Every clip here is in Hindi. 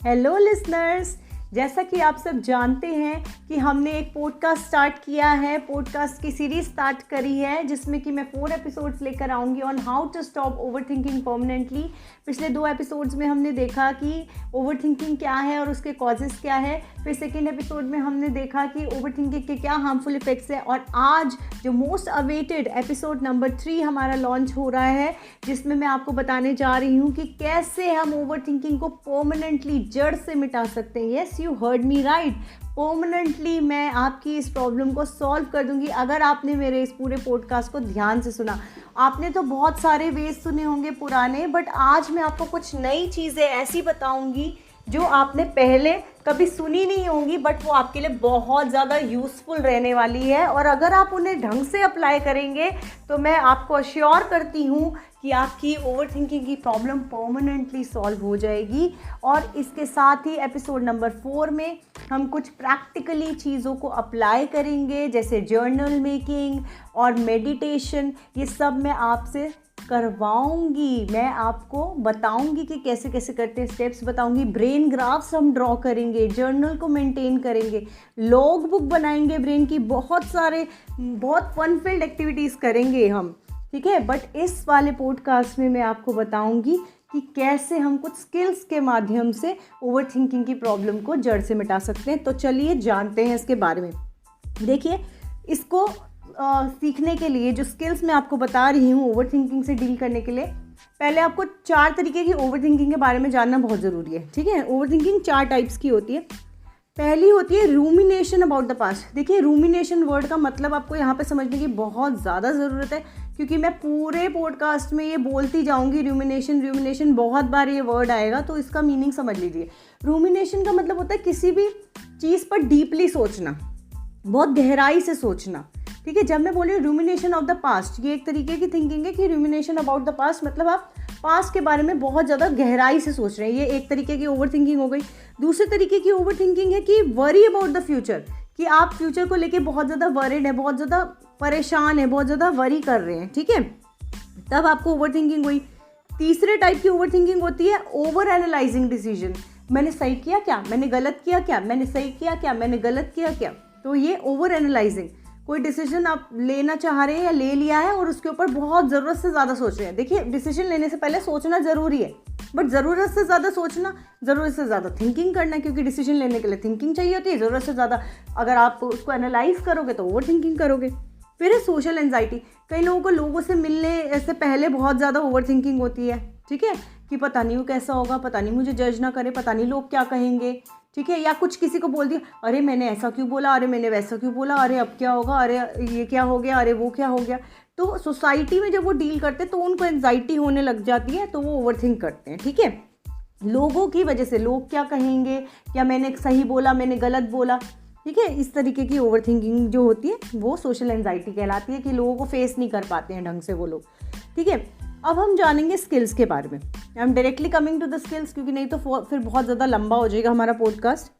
हेलो लिसनर्स, जैसा कि आप सब जानते हैं कि हमने एक पॉडकास्ट स्टार्ट किया है, पॉडकास्ट की सीरीज स्टार्ट करी है जिसमें कि मैं 4 एपिसोड्स लेकर आऊँगी on how to stop overthinking permanently. पिछले 2 एपिसोड्स में हमने देखा कि ओवरथिंकिंग क्या है और उसके कॉजेज़ क्या है। फिर सेकेंड एपिसोड में हमने देखा कि ओवरथिंकिंग के क्या हार्मफुल इफेक्ट्स हैं। और आज जो मोस्ट अवेटेड एपिसोड नंबर 3 हमारा लॉन्च हो रहा है, जिसमें मैं आपको बताने जा रही हूँ कि कैसे हम ओवरथिंकिंग को परमानेंटली जड़ से मिटा सकते हैं। Yes, you heard me right, permanently मैं आपकी इस प्रॉब्लम को सॉल्व कर दूंगी अगर आपने मेरे इस पूरे पॉडकास्ट को ध्यान से सुना। आपने तो बहुत सारे वेज सुने होंगे पुराने, बट आज मैं आपको कुछ नई चीज़ें ऐसी बताऊंगी जो आपने पहले कभी सुनी नहीं होंगी, बट वो आपके लिए बहुत ज़्यादा यूज़फुल रहने वाली है। और अगर आप उन्हें ढंग से अप्लाई करेंगे तो मैं आपको अश्योर करती हूँ कि आपकी ओवरथिंकिंग की प्रॉब्लम परमानेंटली सॉल्व हो जाएगी। और इसके साथ ही एपिसोड नंबर 4 में हम कुछ प्रैक्टिकली चीज़ों को अप्लाई करेंगे, जैसे जर्नल मेकिंग और मेडिटेशन। ये सब मैं आपसे करवाऊंगी, मैं आपको बताऊंगी कि कैसे कैसे करते हैं, स्टेप्स बताऊंगी। ब्रेन ग्राफ्स हम ड्रॉ करेंगे, जर्नल को मेंटेन करेंगे, लॉग बुक बनाएंगे ब्रेन की, बहुत फन फील्ड एक्टिविटीज़ करेंगे हम, ठीक है। बट इस वाले पॉडकास्ट में मैं आपको बताऊंगी कि कैसे हम कुछ स्किल्स के माध्यम से ओवरथिंकिंग की प्रॉब्लम को जड़ से मिटा सकते हैं। तो चलिए जानते हैं इसके बारे में। देखिए, इसको सीखने के लिए जो स्किल्स मैं आपको बता रही हूँ ओवरथिंकिंग से डील करने के लिए, पहले आपको 4 तरीके की ओवरथिंकिंग के बारे में जानना बहुत ज़रूरी है, ठीक है। ओवरथिंकिंग 4 टाइप्स की होती है। पहली होती है रूमिनेशन अबाउट द पास्ट। देखिए, रूमिनेशन वर्ड का मतलब आपको यहाँ पे समझने की बहुत ज़्यादा ज़रूरत है, क्योंकि मैं पूरे पॉडकास्ट में ये बोलती जाऊँगी रूमिनेशन, बहुत बार ये वर्ड आएगा, तो इसका मीनिंग समझ लीजिए। रूमिनेशन का मतलब होता है किसी भी चीज़ पर डीपली सोचना, बहुत गहराई से सोचना, ठीक है। जब मैं बोल रही हूँ रूमिनेशन ऑफ द पास्ट, ये एक तरीके की थिंकिंग है कि रूमिनेशन अबाउट द पास्ट मतलब आप पास्ट के बारे में बहुत ज़्यादा गहराई से सोच रहे हैं, ये एक तरीके की ओवर थिंकिंग हो गई। दूसरे तरीके की ओवर थिंकिंग है कि वरी अबाउट द फ्यूचर, कि आप फ्यूचर को लेके बहुत ज़्यादा वरिड है, बहुत ज़्यादा परेशान है, बहुत ज़्यादा वरी कर रहे हैं, ठीक है, तब आपको ओवर थिंकिंग हुई। तीसरे टाइप की ओवर थिंकिंग होती है ओवर एनालाइजिंग डिसीजन। मैंने सही किया क्या, मैंने गलत किया क्या, मैंने सही किया क्या, मैंने गलत किया क्या, तो ये ओवर एनालाइजिंग। कोई डिसीजन आप लेना चाह रहे हैं या ले लिया है और उसके ऊपर बहुत ज़रूरत से ज़्यादा सोच रहे हैं। देखिए, डिसीजन लेने से पहले सोचना ज़रूरी है, बट ज़रूरत से ज़्यादा सोचना, ज़रूरत से ज़्यादा थिंकिंग करना, क्योंकि डिसीजन लेने के लिए थिंकिंग चाहिए होती है। ज़रूरत से ज़्यादा अगर आप उसको एनालाइज करोगे तो ओवर थिंकिंग करोगे। फिर है सोशल एंजाइटी। कई लोगों को लोगों से मिलने से पहले बहुत ज़्यादा ओवर थिंकिंग होती है, ठीक है, कि पता नहीं वो कैसा होगा, पता नहीं मुझे जज ना करे, पता नहीं लोग क्या कहेंगे, ठीक है। या कुछ किसी को बोल दिया, अरे मैंने ऐसा क्यों बोला, अरे मैंने वैसा क्यों बोला, अरे अब क्या होगा, अरे ये क्या हो गया, अरे वो क्या हो गया। तो सोसाइटी में जब वो डील करते हैं तो उनको एंजाइटी होने लग जाती है, तो वो ओवरथिंक करते हैं, ठीक है। लोगों की वजह से, लोग क्या कहेंगे, क्या मैंने सही बोला, मैंने गलत बोला, ठीक है। इस तरीके की ओवरथिंकिंग जो होती है वो सोशल एंजाइटी कहलाती है, कि लोगों को फेस नहीं कर पाते हैं ढंग से वो लोग, ठीक है। अब हम जानेंगे स्किल्स के बारे में। I am directly coming to the skills, क्योंकि नहीं तो फिर बहुत ज़्यादा लंबा हो जाएगा हमारा पॉडकास्ट।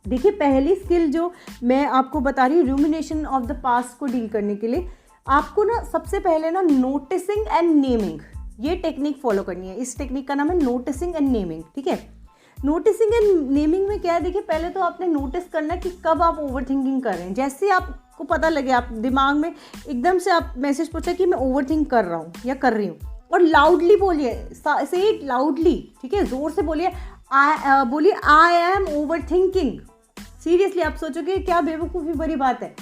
देखिए, पहली स्किल जो मैं आपको बता रही हूँ रूमिनेशन ऑफ द पास्ट को डील करने के लिए, आपको ना सबसे पहले ना नोटिसिंग एंड नेमिंग, ये टेक्निक फॉलो करनी है। इस टेक्निक का नाम है नोटिसिंग एंड नेमिंग, ठीक है। नोटिसिंग एंड नेमिंग में क्या है, देखिए, पहले तो आपने नोटिस करना है कि कब आप ओवरथिंकिंग कर रहे हैं। जैसे आपको पता लगे, आप दिमाग में एकदम से आप मैसेज पूछा कि मैं ओवरथिंक कर रहा हूँ या कर रही हूँ, और लाउडली बोलिए, से इट लाउडली, ठीक है, जोर से बोलिए, बोलिए आई एम ओवरथिंकिंग। सीरियसली आप सोचोगे क्या बेवकूफ़ी भरी बात है।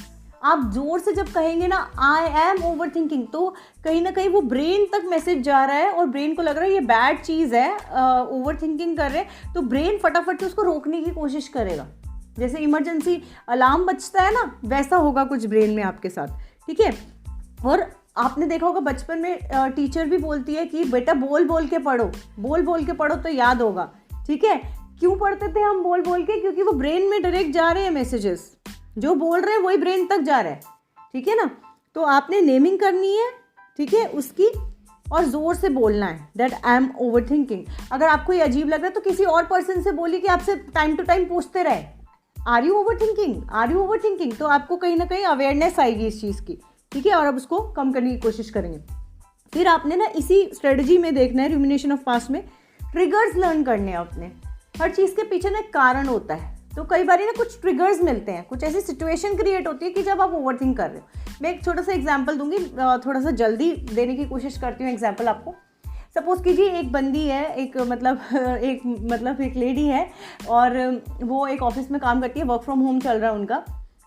आप जोर से जब कहेंगे ना आई एम ओवरथिंकिंग, तो कहीं ना कहीं वो ब्रेन तक मैसेज जा रहा है और ब्रेन को लग रहा है ये बैड चीज़ है, ओवरथिंकिंग कर रहे हैं, तो ब्रेन फटाफट से उसको रोकने की कोशिश करेगा। जैसे इमरजेंसी अलार्म बजता है ना, वैसा होगा कुछ ब्रेन में आपके साथ, ठीक है। और आपने देखा होगा बचपन में टीचर भी बोलती है कि बेटा बोल बोल के पढ़ो तो याद होगा, ठीक है। क्यों पढ़ते थे हम बोल बोल के, क्योंकि वो ब्रेन में डायरेक्ट जा रहे हैं मैसेजेस, जो बोल रहे हैं वही ब्रेन तक जा रहा है, ठीक है ना। तो आपने नेमिंग करनी है, ठीक है, उसकी, और ज़ोर से बोलना है दैट आई एम ओवरथिंकिंग। अगर आपको ये अजीब लग रहा है तो किसी और पर्सन से बोलिए कि आपसे टाइम टू टाइम पूछते रहे, आर यू ओवरथिंकिंग, तो आपको कहीं ना कहीं अवेयरनेस आएगी इस चीज़ की, ठीक है, और अब उसको कम करने की कोशिश करेंगे। फिर आपने ना इसी स्ट्रेटजी में देखना है, रूमिनेशन ऑफ पास्ट में ट्रिगर्स लर्न करने हैं अपने, हर चीज़ के पीछे ना एक कारण होता है। तो कई बार ना कुछ ट्रिगर्स मिलते हैं, कुछ ऐसी सिचुएशन क्रिएट होती है कि जब आप ओवरथिंक कर रहे हो। मैं एक छोटा सा एग्जांपल दूंगी, थोड़ा सा जल्दी देने की कोशिश करती हूँ एग्जांपल आपको। सपोज़ कीजिए एक बंदी है, एक एक लेडी है, और वो एक ऑफिस में काम करती है, वर्क फ्रॉम होम चल रहा है उनका,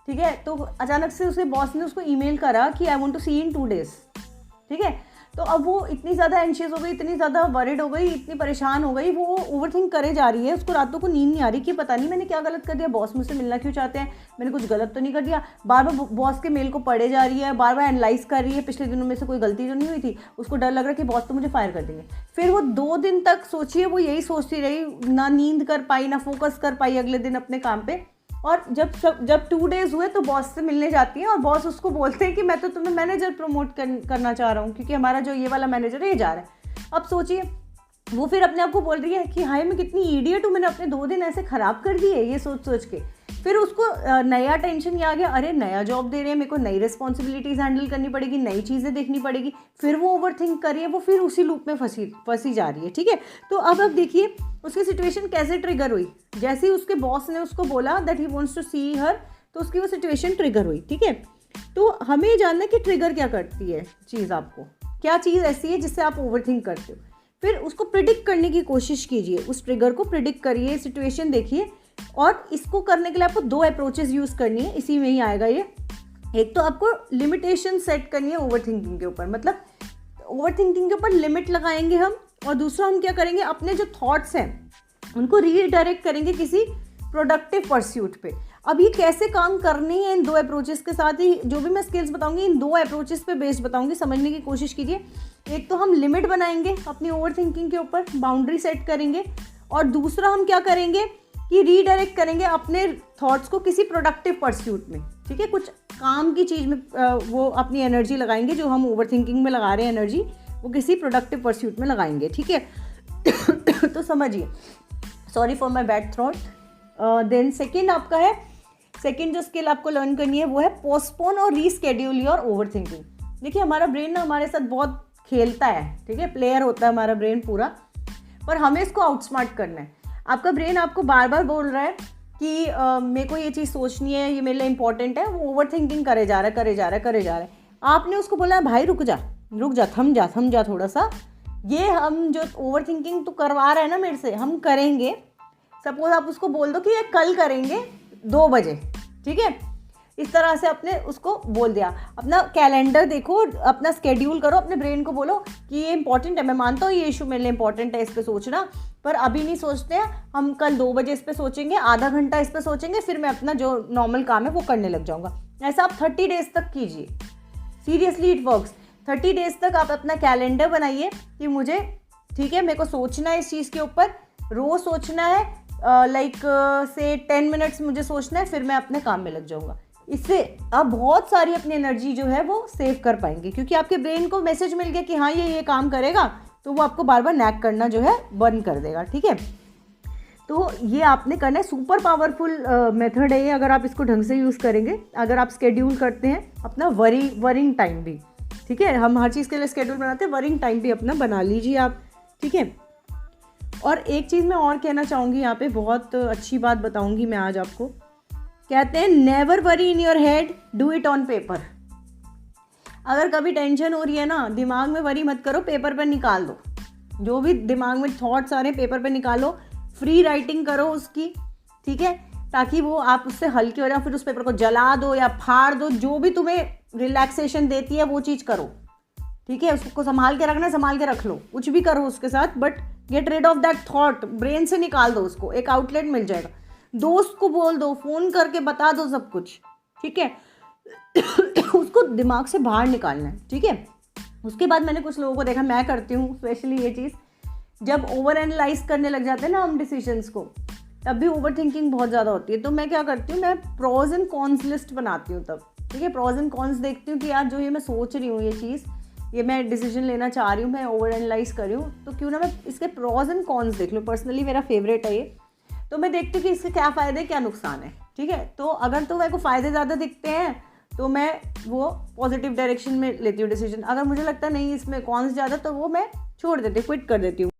ठीक है। तो अचानक से उसके बॉस ने उसको ईमेल करा कि I want to see in 2 days, ठीक है। तो अब वो इतनी ज़्यादा एंशियस हो गई, इतनी ज़्यादा वरिड हो गई, इतनी परेशान हो गई, वो ओवरथिंक करे जा रही है। उसको रातों को नींद नहीं आ रही कि पता नहीं मैंने क्या गलत कर दिया, बॉस मुझसे मिलना क्यों चाहते हैं, मैंने कुछ गलत तो नहीं कर दिया। बार बार बॉस के मेल को पढ़े जा रही है, बार बार एनालाइज कर रही है पिछले दिनों में से कोई गलती तो नहीं हुई थी। उसको डर लग रहा है कि बॉस तो मुझे फायर कर देंगे। फिर वो 2 दिन तक सोचिए वो यही सोचती रही, ना नींद कर पाई, ना फोकस कर पाई अगले दिन अपने काम पे। और जब 2 days हुए तो बॉस से मिलने जाती है, और बॉस उसको बोलते हैं कि मैं तो तुम्हें मैनेजर प्रमोट करना चाह रहा हूँ, क्योंकि हमारा जो ये वाला मैनेजर है ये जा रहा है। अब सोचिए वो फिर अपने आप को बोल रही है कि हाय मैं कितनी इडियट हूँ, मैंने अपने 2 दिन ऐसे ख़राब कर दिए ये सोच के। फिर उसको नया टेंशन ये आ गया, अरे नया जॉब दे रहे हैं, मेरे को नई रिस्पॉन्सिबिलिटीज़ हैंडल करनी पड़ेगी, नई चीज़ें देखनी पड़ेगी। फिर वो ओवरथिंक कर रही है, वो फिर उसी लूप में फंसी जा रही है, ठीक है। तो अब देखिए उसकी सिचुएशन कैसे ट्रिगर हुई। जैसे ही उसके बॉस ने उसको बोला दैट ही वांट्स टू सी हर, तो उसकी वो सिचुएशन ट्रिगर हुई, ठीक है। तो हमें ये जानना है कि ट्रिगर क्या करती है चीज़, आपको क्या चीज़ ऐसी है जिससे आप ओवरथिंक करते हो। फिर उसको प्रिडिक्ट करने की कोशिश कीजिए, उस ट्रिगर को प्रिडिक्ट करिए, सिचुएशन देखिए। और इसको करने के लिए आपको 2 अप्रोचेस यूज़ करनी है, इसी में ही आएगा ये। एक तो आपको लिमिटेशन सेट करनी है ओवरथिंकिंग के ऊपर, मतलब ओवरथिंकिंग के ऊपर लिमिट लगाएंगे हम। और दूसरा हम क्या करेंगे, अपने जो थॉट्स हैं उनको रीडायरेक्ट करेंगे किसी प्रोडक्टिव परस्यूट पे। अब ये कैसे काम करनी है इन 2 अप्रोचेस के साथ ही, जो भी मैं स्किल्स बताऊंगी इन 2 अप्रोचेस पे बेस्ड बताऊंगी, समझने की कोशिश कीजिए। एक तो हम लिमिट बनाएंगे अपनी ओवरथिंकिंग के ऊपर, बाउंड्री सेट करेंगे। और दूसरा हम क्या करेंगे कि रीडायरेक्ट करेंगे अपने थॉट्स को किसी प्रोडक्टिव परस्यूट में, ठीक है। कुछ काम की चीज़ में वो अपनी एनर्जी लगाएंगे, जो हम ओवरथिंकिंग में लगा रहे हैं एनर्जी, वो किसी प्रोडक्टिव परस्यूट में लगाएंगे, ठीक है। तो समझिए, sorry for my bad throat. Then second आपका है, सेकेंड जो स्किल आपको लर्न करनी है वो है पोस्टपोन और रीस्केड्यूल योर ओवरथिंकिंग। देखिए हमारा ब्रेन ना हमारे साथ बहुत खेलता है, ठीक है, प्लेयर होता है हमारा ब्रेन पूरा, पर हमें इसको आउटस्मार्ट करना है। आपका ब्रेन आपको बार बार बोल रहा है कि मेरे को ये चीज़ सोचनी है, ये मेरे लिए इंपॉर्टेंट है, वो ओवरथिंकिंग करे जा रहा है। आपने उसको बोला है भाई रुक जा, थम जा थोड़ा सा, ये हम जो ओवरथिंकिंग तो करवा रहा है ना मेरे से, हम करेंगे। सपोज आप उसको बोल दो कि ये कल करेंगे 2 बजे, ठीक है। इस तरह से आपने उसको बोल दिया। अपना कैलेंडर देखो, अपना स्केड्यूल करो, अपने ब्रेन को बोलो कि ये इंपॉर्टेंट है, मैं मानता हूँ ये इशू मेरे लिए इंपॉर्टेंट है, इस पर सोचना, पर अभी नहीं सोचते हैं, हम कल 2 बजे इस पर सोचेंगे, आधा घंटा इस पर सोचेंगे, फिर मैं अपना जो नॉर्मल काम है वो करने लग जाऊँगा। ऐसा आप 30 days तक कीजिए, सीरियसली इट वर्क्स। 30 days तक आप अपना कैलेंडर बनाइए कि मुझे, ठीक है, मेरे को सोचना है इस चीज़ के ऊपर, रोज़ सोचना है, से 10 minutes मुझे सोचना है, फिर मैं अपने काम में लग जाऊँगा। इससे आप बहुत सारी अपनी एनर्जी जो है वो सेव कर पाएंगे, क्योंकि आपके ब्रेन को मैसेज मिल गया कि हाँ ये काम करेगा, तो वो आपको बार बार नैग करना जो है बंद कर देगा, ठीक है। तो ये आपने करना है, सुपर पावरफुल मेथड है ये, अगर आप इसको ढंग से यूज़ करेंगे। अगर आप स्केड्यूल करते हैं अपना वरिंग टाइम भी, ठीक है, हम हर चीज़ के लिए स्केड्यूल बनाते हैं, वरिंग टाइम भी अपना बना लीजिए आप, ठीक है। और एक चीज़ मैं और कहना चाहूँगी यहाँ पे, बहुत अच्छी बात बताऊँगी मैं आज आपको। कहते हैं never worry in your head, do it on paper. अगर कभी टेंशन हो रही है ना, दिमाग में वरी मत करो, पेपर पर निकाल दो। जो भी दिमाग में थॉट्स आ रहे हैं पेपर पर निकालो, फ्री राइटिंग करो उसकी, ठीक है, ताकि वो आप उससे हल्के हो जाए। फिर उस पेपर को जला दो या फाड़ दो, जो भी तुम्हें रिलैक्सेशन देती है वो चीज़ करो, ठीक है। उसको संभाल के रखना, संभाल के रख लो, कुछ भी करो उसके साथ, but get rid of that thought, brain से निकाल दो उसको, एक आउटलेट मिल जाएगा। दोस्त को बोल दो, फ़ोन करके बता दो सब कुछ, ठीक है। उसको दिमाग से बाहर निकालना है, ठीक है। उसके बाद मैंने कुछ लोगों को देखा, मैं करती हूँ स्पेशली ये चीज़, जब ओवर एनालाइज करने लग जाते हैं ना हम डिसीजंस को, तब भी ओवर थिंकिंग बहुत ज़्यादा होती है। तो मैं क्या करती हूँ, मैं प्रोज एंड कॉन्स लिस्ट बनाती हूँ तब, ठीक है। प्रोज एंड कॉन्स देखती हूँ कि यार जो ये मैं सोच रही हूँ, ये चीज़, ये मैं डिसीजन लेना चाह रही हूँ, मैं ओवर एनालाइज कर रही हूँ, तो क्यों ना मैं इसके प्रोज एंड कॉन्स देख लूँ। पर्सनली मेरा फेवरेट है ये। तो मैं देखती हूँ कि इसके क्या फ़ायदे क्या नुकसान है, ठीक है। तो अगर तो मेरे को फ़ायदे ज़्यादा दिखते हैं तो मैं वो पॉजिटिव डायरेक्शन में लेती हूँ डिसीजन। अगर मुझे लगता है नहीं इसमें कॉन्स ज़्यादा, तो वो मैं छोड़ देती हूँ, क्विट कर देती हूँ।